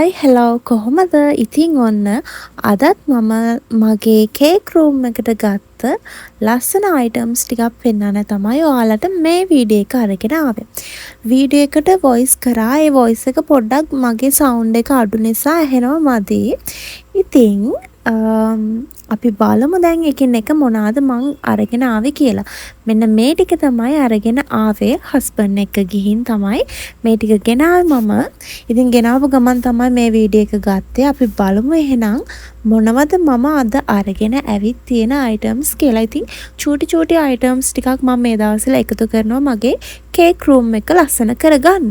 හයි hello කොහොමද? ඉතින් ඔන්න අදත් මම මගේ කේක් රූම් එකට ගත්ත ලස්සන අයිටම්ස් ටිකක් පෙන්වන්න තමයි ඔයාලට මේ වීඩියෝ එක අරගෙන ආවේ. වීඩියෝ එකට වොයිස් කරා. ඒ වොයිස් එක පොඩ්ඩක් මගේ සවුන්ඩ් එක අඩු නිසා ඇහෙනවා මදි. ඉතින් අපි බලමු දැන් එකින් එක මොනවාද මං අරගෙන ආවේ කියලා. මෙන්න මේ ටික තමයි අරගෙන ආවේ. හස්බන්ඩ් එක්ක ගිහින් තමයි මේ ටික ගෙනාවේ මම. ඉතින් ගෙනාවු ගමන් තමයි මේ වීඩියෝ එක ගත්තේ. අපි බලමු එහෙනම් මොනවද මම අද අරගෙන ඇවිත් තියෙන අයිටම්ස් කියලා. ඉතින් චූටි අයිටම්ස් ටිකක් මම මේ දවස්වල එකතු කරනවා මගේ කේක් රූම් එක ලස්සන කරගන්න.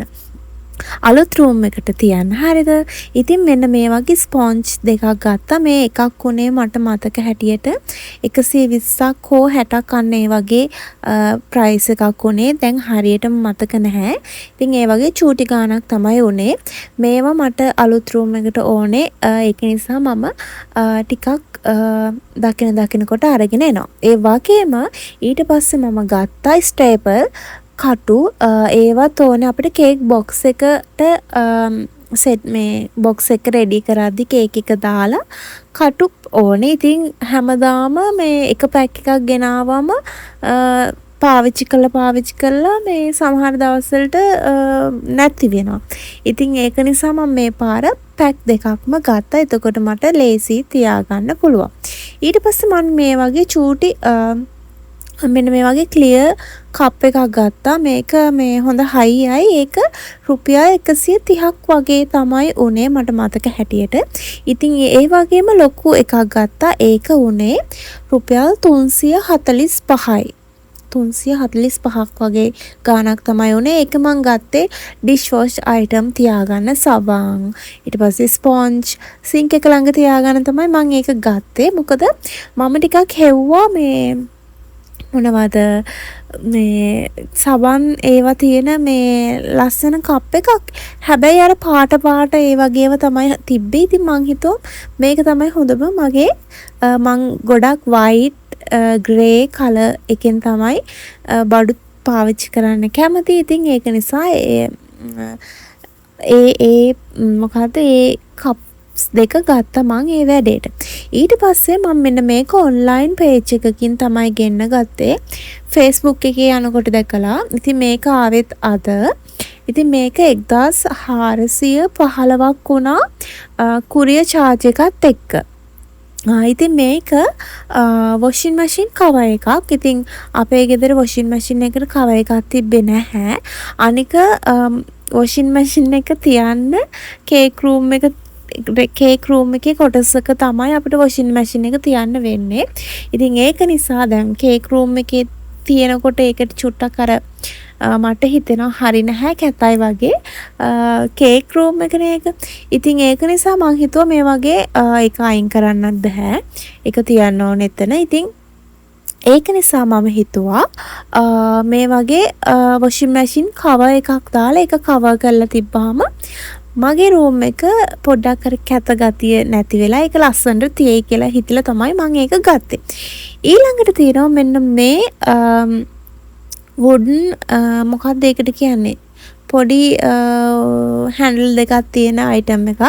අලුත් රූම් එකට තියන්න. හරිද? ඉතින් මෙන්න මේ වගේ ස්පොන්ජ් දෙකක් ගත්තා. මේ එකක් උනේ මට මතක හැටියට 120ක් හෝ 60ක් අන්න ඒ වගේ ප්‍රයිස් එකක් උනේ. දැන් හරියටම මතක නැහැ. ඉතින් ඒ වගේ චූටි ගාණක් තමයි උනේ. මේවා මට අලුත් රූම් එකට ඕනේ. ඒක නිසා මම ටිකක් දකිනකොට අරගෙන එනවා. ඒ වගේම ඊට පස්සේ මම ගත්තා ස්ටේපල් කටු. ඒවත් ඕනේ අපිට කේක් බොක්ස් එකට සෙට් මේ බොක්ස් එක රෙඩි කරද්දි කේක් එක දාලා කටු ඕනේ. ඉතින් හැමදාම මේ එක පැක් එකක් ගෙනාවම පාවිච්චි කළා මේ සමහර දවස්වලට නැති වෙනවා. ඉතින් ඒක නිසා මම මේ පාර පැක් දෙකක්ම ගත්තා. එතකොට මට ලේසි තියාගන්න පුළුවන්. ඊට පස්සේ මම මේ වගේ චූටි මෙන්න මේ වගේ ක්ලියර් කප් එකක් ගත්තා. මේක මේ හොඳ හයියයි. ඒක රුපියල් 130ක් වගේ තමයි උනේ මට මතක හැටියට. ඉතින් ඒ වගේම ලොකු එකක් ගත්තා. ඒක උනේ රුපියල් 345යි. 345ක් වගේ ගාණක් තමයි උනේ. ඒක මං ගත්තේ ඩිෂ් වොෂ් අයිටම් තියාගන්න සබන්. ඊට පස්සේ ස්පොන්ජ් සින්ක් එක ළඟ තියාගන්න තමයි මං ඒක ගත්තේ. මොකද මම ටිකක් හෙව්වා මේ මොනවද මේ සබන් ඒවා තියෙන මේ ලස්සන කප් එකක්. හැබැයි අර පාට ඒ වගේව තමයි තිබ්බේ. ඉතින් මං හිතුවා මේක තමයි හොඳම මගේ. මං ගොඩක් වයිට් ග්‍රේ කලර් එකෙන් තමයි බඩු පාවිච්චි කරන්න කැමති. ඉතින් ඒක නිසා මොකද්ද ඒ කප් දෙක ගත්තා මං ඒ වැඩේට. ඊට පස්සේ මම මෙන්න මේක ඔන්ලයින් පේජ් එකකින් තමයි ගෙන්න ගත්තේ. Facebook එකේ යනකොට දැකලා. ඉතින් මේක ආවෙත් අද. ඉතින් මේක 1415ක් වුණා කුරියර් චාර්ජ් එකත් එක්ක. ඉතින් මේක වොෂින් මැෂින් කවර් එකක්. ඉතින් අපේ ගෙදර වොෂින් මැෂින් එකට කවර් එකක් තිබ්බේ නැහැ. අනික වොෂින් මැෂින් එක තියන්න කේක් රූම් එකේ කොටසක තමයි අපිට වොෂින් මැෂින් එක තියන්න වෙන්නේ. ඉතින් ඒක නිසා දැන් කේක් රූම් එකේ තියෙනකොට ඒකට චුට්ටක් අර මට හිතෙනවා හරි නැහැ කැතයි වගේ කේක් රූම් එකනේ ඒක. ඉතින් ඒක නිසා මං හිතුවා මේ වගේ ඒක අයින් කරන්නත් බෑ. ඒක තියන්න ඕනේ එතන. ඉතින් ඒක නිසා මම හිතුවා මේ වගේ වොෂින් මැෂින් කවර් එකක් දාලා ඒක කවර් කරලා තිබ්බාම මගේ රූම් එක පොඩ්ඩක් අර කැත ගතිය නැති වෙලා ඒක ලස්සනට තියෙයි කියලා හිතලා තමයි මම ඒක ගත්තේ. ඊළඟට තියෙනවා මෙන්න මේ වුඩන් මොකක්ද ඒකට කියන්නේ? පොඩි හැන්ඩල් දෙකක් තියෙන අයිටම් එකක්.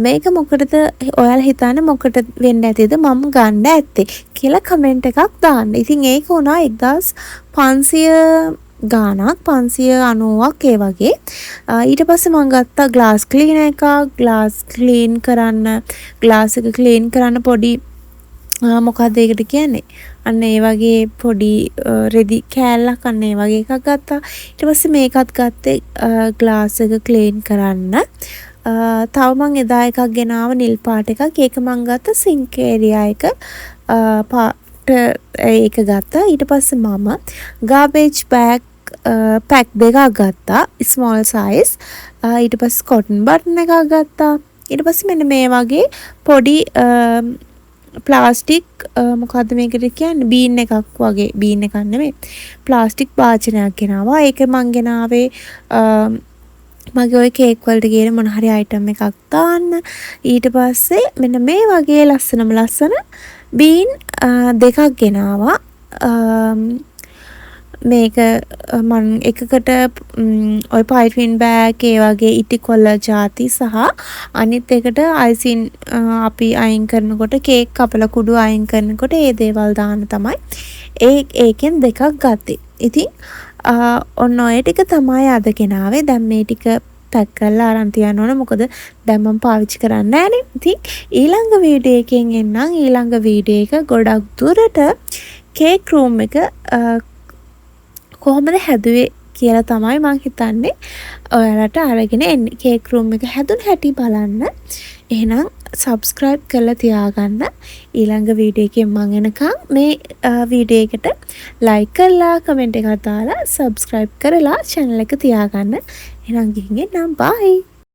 මේක මොකටද ඔයාලා හිතන්නේ මොකට වෙන්න ඇතිද මම ගන්න ඇත්තේ කියලා කමෙන්ට් එකක් දාන්න. ඉතින් ඒක උනා 1500 ගාණක් 590ක් ඒ වගේ. ඊට පස්සේ මම ගත්තා ග්ලාස් ක්ලීනර් එකක්. ග්ලාස් එක ක්ලීන් කරන්න පොඩි මොකක්ද ඒකට කියන්නේ? අන්න ඒ වගේ පොඩි රෙදි කෑල්ලක් අන්න ඒ වගේ එකක් ගත්තා. ඊට පස්සේ මේකත් ගත්තේ ග්ලාස් එක ක්ලීන් කරන්න. තව මං එදා එකක් ගෙනාව නිල් පාට එකක්. ඒක මං ගත්තා සින්ක් ඒරියා එක ඒක ගත්තා. ඊට පස්සේ මම ගාබේජ් බෑග් පැක් දෙකක් ගත්තා ස්මෝල් සයිස්. ඊට පස්සේ කොටන් බටන් එකක් ගත්තා. ඊට පස්සේ මෙන්න මේ වගේ පොඩි ප්ලාස්ටික් මොකද්ද මේකට කියන්නේ බීන් එකක් වගේ. බීන් එකක් නෙමෙයි ප්ලාස්ටික් භාජනයක් ගෙනාවා. ඒක මං ගෙනාවේ මගේ ওই කේක් වලට ගේන මොන හරි අයිටම් එකක් දාන්න. ඊට පස්සේ මෙන්න මේ වගේ ලස්සන බීන් දෙකක් ගෙනාවා. මේක මම එකකට ඔය පයිපින් බෑග් ඒ වගේ ඉටි කොල්ල ಜಾති සහ අනිත් එකට අයිසින් අපි අයින් කරනකොට කේක් කපලා කුඩු අයින් කරනකොට ඒ දේවල් දාන්න තමයි ඒකෙන් දෙකක් ගත්තේ. ඉතින් ඔන්න ඔය ටික තමයි අද ගෙනාවේ. දැන් මේ ටික පැක් කරලා අරන් තියන්න ඕන. මොකද දැන් මම පාවිච්චි කරන්නේ නැහනේ. ඉතින් ඊළඟ වීඩියෝ එකෙන් එන්නම්. ඊළඟ වීඩියෝ එක ගොඩක් දුරට කේක් රූම් එක කොහොමද හැදුවේ කියලා තමයි මම හිතන්නේ ඔයාලට අරගෙන එන්නේ. කේක් රූම් එක හැදුන හැටි බලන්න. එහෙනම් subscribe කරලා තියාගන්න. ඊළඟ වීඩියෝ එකෙන් මම එනකම් මේ වීඩියෝ එකට like කරලා comment එකක් දාලා subscribe කරලා channel එක තියාගන්න. එහෙනම් ගිහින් එන්නම්. bye.